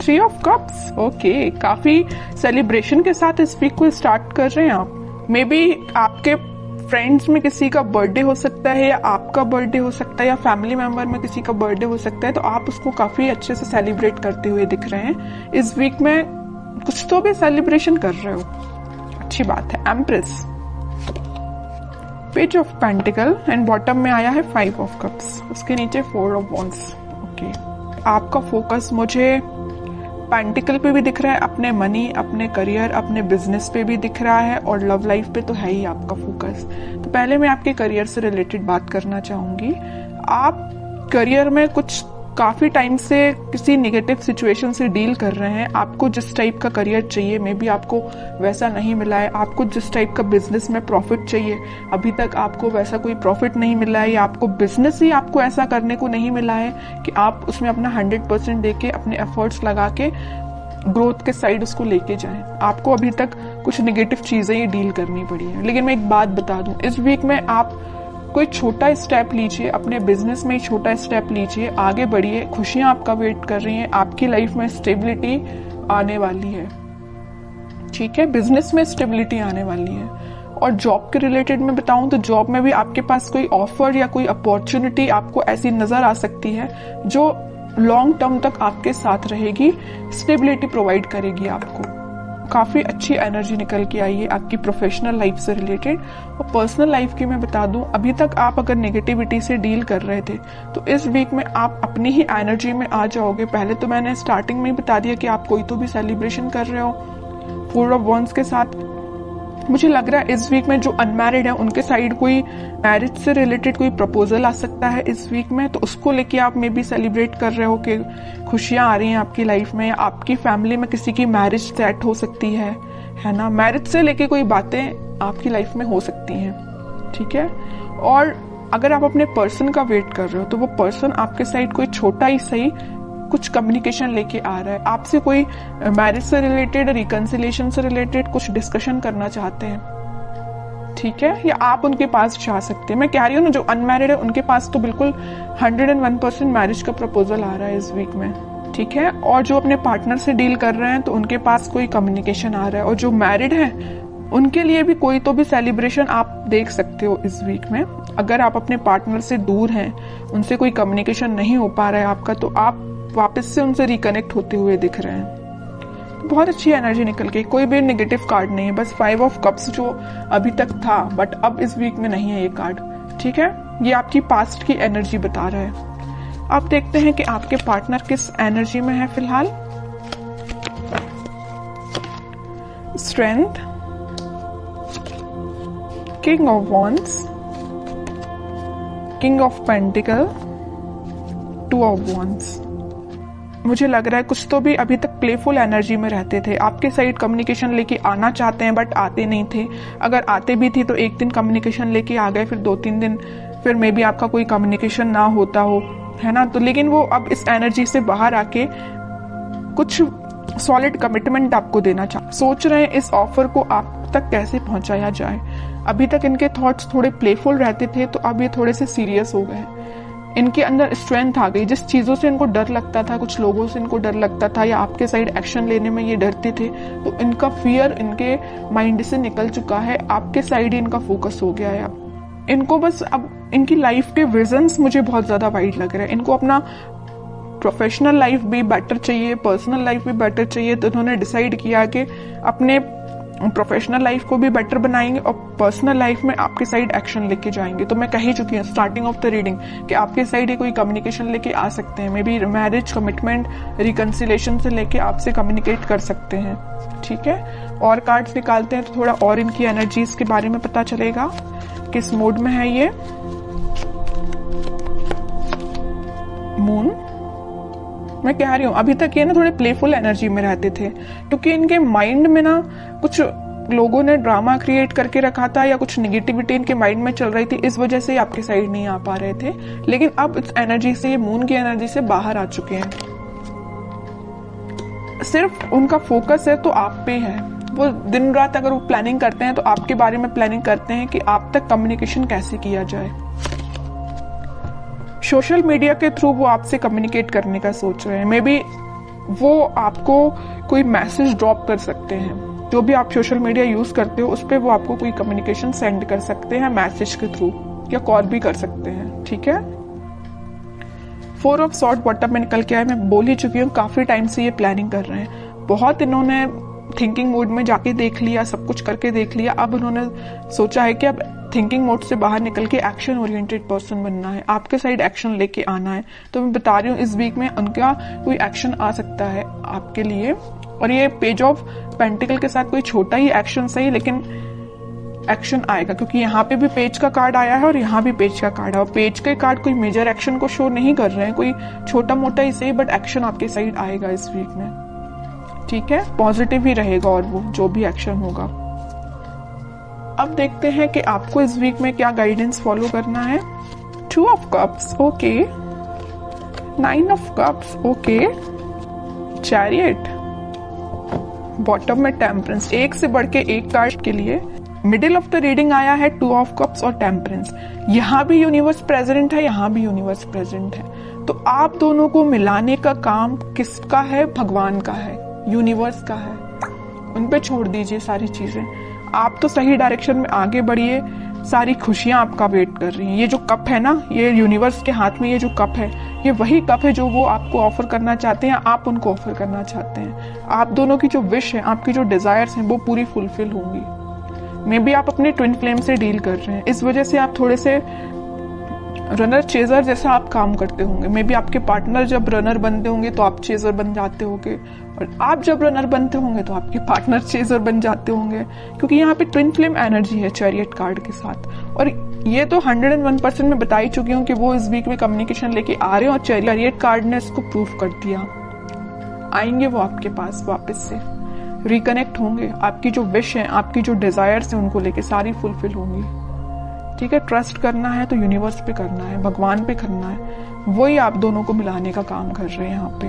3 of cups, okay, काफी celebration के साथ इस वीक को स्टार्ट कर रहे हैं आप। मे बी आपके फ्रेंड्स में किसी का बर्थडे हो सकता है, या आपका बर्थडे हो सकता है, या फैमिली मेंबर में किसी का बर्थडे हो सकता है, तो आप उसको काफी अच्छे से सेलिब्रेट करते हुए दिख रहे हैं। इस वीक में कुछ तो भी सेलिब्रेशन कर रहे हो, अच्छी बात है। Empress, page of pentacle and bottom में आया है 5 ऑफ कप्स, उसके नीचे 4 ऑफ वॉन्ड्स। ओके, आपका फोकस मुझे पेंटिकल पे भी दिख रहा है, अपने मनी, अपने करियर, अपने बिजनेस पे भी दिख रहा है, और लव लाइफ पे तो है ही आपका फोकस। तो पहले मैं आपके करियर से रिलेटेड बात करना चाहूंगी। आप करियर में कुछ काफी टाइम से किसी नेगेटिव सिचुएशन से डील कर रहे हैं। आपको जिस टाइप का करियर चाहिए मे बी आपको वैसा नहीं मिला है। आपको जिस टाइप का बिजनेस में प्रॉफिट चाहिए अभी तक आपको वैसा कोई प्रॉफिट नहीं मिला है, या आपको बिजनेस ही आपको ऐसा करने को नहीं मिला है कि आप उसमें अपना 100% देके अपने एफर्ट्स लगा के ग्रोथ के साइड उसको लेके जाएं। आपको अभी तक कुछ नेगेटिव चीजें ही डील करनी पड़ी है। लेकिन मैं एक बात बता दूं, इस वीक में आप कोई छोटा स्टेप लीजिए, अपने बिजनेस में छोटा स्टेप लीजिए, आगे बढ़िए, खुशियां आपका वेट कर रही हैं, आपकी लाइफ में स्टेबिलिटी आने वाली है। ठीक है, बिजनेस में स्टेबिलिटी आने वाली है। और जॉब के रिलेटेड में बताऊं तो जॉब में भी आपके पास कोई ऑफर या कोई अपॉर्चुनिटी आपको ऐसी नजर आ सकती है जो लॉन्ग टर्म तक आपके साथ रहेगी, स्टेबिलिटी प्रोवाइड करेगी आपको। काफी अच्छी एनर्जी निकल के आई है आपकी प्रोफेशनल लाइफ से रिलेटेड। और पर्सनल लाइफ की मैं बता दूं, अभी तक आप अगर नेगेटिविटी से डील कर रहे थे तो इस वीक में आप अपनी ही एनर्जी में आ जाओगे। पहले तो मैंने स्टार्टिंग में ही बता दिया कि आप कोई तो भी सेलिब्रेशन कर रहे हो 4 ऑफ वॉन्ड्स के साथ। मुझे लग रहा है इस वीक में जो अनमैरिड है उनके साइड कोई मैरिज से रिलेटेड कोई प्रपोजल आ सकता है इस वीक में, तो उसको लेके आप मे बी सेलिब्रेट कर रहे हो कि खुशियां आ रही हैं आपकी लाइफ में। आपकी फैमिली में किसी की मैरिज सेट हो सकती है ना। मैरिज से लेके कोई बातें आपकी लाइफ में हो सकती हैं, ठीक है। और अगर आप अपने पर्सन का वेट कर रहे हो तो वो पर्सन आपके साइड कोई छोटा ही सही कुछ कम्युनिकेशन लेके आ रहा है, आपसे कोई मैरिज से रिलेटेड, रिकंसिलिएशन से रिलेटेड कुछ डिस्कशन करना चाहते हैं, ठीक है। या आप उनके पास जा सकते हैं। मैं कह रही हूँ ना, जो अनमैरिड है उनके पास तो बिल्कुल 101% मैरिज का प्रपोजल आ रहा है इस वीक में, ठीक है। और जो अपने पार्टनर से डील कर रहे हैं तो उनके पास कोई कम्युनिकेशन आ रहा है। और जो मैरिड है उनके लिए भी कोई तो भी सेलिब्रेशन आप देख सकते हो इस वीक में। अगर आप अपने पार्टनर से दूर हैं, उनसे कोई कम्युनिकेशन नहीं हो पा रहा है आपका, तो आप वापस से उनसे रिकनेक्ट होते हुए दिख रहे हैं। बहुत अच्छी एनर्जी निकल के, कोई भी नेगेटिव कार्ड नहीं है, बस 5 ऑफ कप्स जो अभी तक था बट अब इस वीक में नहीं है ये कार्ड, ठीक है। ये आपकी पास्ट की एनर्जी बता रहा है। अब देखते हैं कि आपके पार्टनर किस एनर्जी में है फिलहाल। Strength, king of wands, king of pentacle, 2 of wands. मुझे लग रहा है कुछ तो भी अभी तक प्लेफुल एनर्जी में रहते थे, आपके साइड कम्युनिकेशन लेके आना चाहते हैं बट आते नहीं थे। अगर आते भी थी तो एक दिन कम्युनिकेशन लेके आ गए, फिर 2-3 दिन फिर मे बी आपका कोई कम्युनिकेशन ना होता हो, है ना। तो लेकिन वो अब इस एनर्जी से बाहर आके कुछ सॉलिड कमिटमेंट आपको देना सोच रहे हैं। इस ऑफर को आप तक कैसे पहुंचाया जाए। अभी तक इनके थॉट्स थोड़े प्लेफुल रहते थे, तो अब ये थोड़े से सीरियस हो गए। इनके अंदर स्ट्रेंथ आ गई। जिस चीजों से इनको डर लगता था, कुछ लोगों से इनको डर लगता था, या आपके साइड एक्शन लेने में ये डरते थे, तो इनका फियर इनके माइंड से निकल चुका है। आपके साइड ही इनका फोकस हो गया है। इनको बस अब इनकी लाइफ के विजन्स मुझे बहुत ज्यादा वाइड लग रहा है। इनको अपना प्रोफेशनल लाइफ भी बेटर चाहिए, पर्सनल लाइफ भी बेटर चाहिए, तो इन्होंने डिसाइड किया कि अपने प्रोफेशनल लाइफ को भी बेटर बनाएंगे और पर्सनल लाइफ में आपके साइड एक्शन लेके जाएंगे। तो मैं कह ही चुकी हूँ स्टार्टिंग ऑफ द रीडिंग कि आपके साइड ही कोई कम्युनिकेशन लेके आ सकते हैं। May be marriage, commitment, reconciliation से लेके आपसे कम्युनिकेट कर सकते हैं, ठीक है। और कार्ड्स निकालते हैं तो थोड़ा और इनकी एनर्जीज के बारे में पता चलेगा, किस मूड में है ये। मून, मैं कह रही हूँ अभी तक ये ना थोड़े प्लेफुल एनर्जी में रहते थे, क्योंकि इनके माइंड में ना कुछ लोगों ने ड्रामा क्रिएट करके रखा था या कुछ नेगेटिविटी इनके माइंड में चल रही थी, इस वजह से आपके साइड नहीं आ पा रहे थे। लेकिन अब इस एनर्जी से, ये मून की एनर्जी से बाहर आ चुके हैं। सिर्फ उनका फोकस है तो आप पे है। वो दिन रात अगर वो प्लानिंग करते हैं तो आपके बारे में प्लानिंग करते हैं कि आप तक कम्युनिकेशन कैसे किया जाए। सोशल मीडिया के थ्रू वो आपसे कम्युनिकेट करने का सोच रहे हैं। मे बी वो आपको कोई मैसेज ड्रॉप कर सकते हैं। जो भी आप सोशल मीडिया यूज करते हो उस पर वो आपको कोई कम्युनिकेशन सेंड कर सकते हैं मैसेज के थ्रू, या कॉल भी कर सकते हैं, ठीक है। 4 ऑफ सॉर्ड बॉटम में निकल के आए, मैं बोल ही चुकी हूँ काफी टाइम से ये प्लानिंग कर रहे हैं। बहुत इन्होंने थिंकिंग मोड में जाके देख लिया, सब कुछ करके देख लिया, अब उन्होंने सोचा है कि अब थिंकिंग मोड से बाहर निकल के एक्शन ओरिएंटेड पर्सन बनना है, आपके साइड एक्शन लेके आना है। तो मैं बता रही हूँ इस वीक में उनका कोई एक्शन आ सकता है आपके लिए। और ये पेज ऑफ पेंटिकल के साथ कोई छोटा ही एक्शन सही, लेकिन एक्शन आएगा, क्योंकि यहाँ पे भी पेज का कार्ड आया है और यहाँ भी पेज का कार्ड है। और पेज के कार्ड कोई मेजर एक्शन को शो नहीं कर रहे हैं, कोई छोटा मोटा ही सही, बट एक्शन आपके साइड आएगा इस वीक में, ठीक है। पॉजिटिव ही रहेगा और वो जो भी एक्शन होगा। अब देखते हैं कि आपको इस वीक में क्या गाइडेंस फॉलो करना है। 2 of cups, okay. 9 of cups, okay. Chariot, bottom में टेम्परेंस, एक से बढ़ के एक कार्ड के लिए। मिडिल ऑफ द रीडिंग आया है 2 ऑफ कप्स और टेम्परेंस। यहाँ भी यूनिवर्स प्रेजेंट है, यहाँ भी यूनिवर्स प्रेजेंट है। तो आप दोनों को मिलाने का काम किसका है? भगवान का है, यूनिवर्स का है। उन पे छोड़ दीजिए सारी चीजें, आप तो सही डायरेक्शन में आगे बढ़िए। सारी खुशियां आपका वेट कर रही हैं। ये जो कप है ना, ये यूनिवर्स के हाथ में ये जो कप है, ये वही कप है जो वो आपको ऑफर करना चाहते हैं, आप उनको ऑफर करना चाहते हैं। आप दोनों की जो विश है, आपकी जो डिजायर्स हैं, वो पूरी फुलफिल होंगी। मे बी आप अपने ट्विन फ्लेम से डील कर रहे हैं, इस वजह से आप थोड़े से रनर चेजर जैसा आप काम करते होंगे। मे बी आपके पार्टनर जब रनर बनते होंगे तो आप चेजर बन जाते होंगे, और आप जब रनर बनते होंगे तो आपके पार्टनर चेजर बन जाते होंगे, क्योंकि यहाँ पे ट्विन फ्लेम एनर्जी है चैरियट कार्ड के साथ। और ये तो 101% में बता ही चुकी हूँ कि वो इस वीक में कम्युनिकेशन लेके आ रहे हैं, और चैरियट कार्ड ने इसको प्रूव कर दिया। आएंगे वो आपके पास वापस से, रिकनेक्ट होंगे। आपकी जो विश है, आपकी जो डिजायर्स है, उनको लेके सारी फुलफिल होंगी, ठीक है। ट्रस्ट करना है तो यूनिवर्स पे करना है, भगवान पे करना है, वही आप दोनों को मिलाने का काम कर रहे हैं यहाँ पे।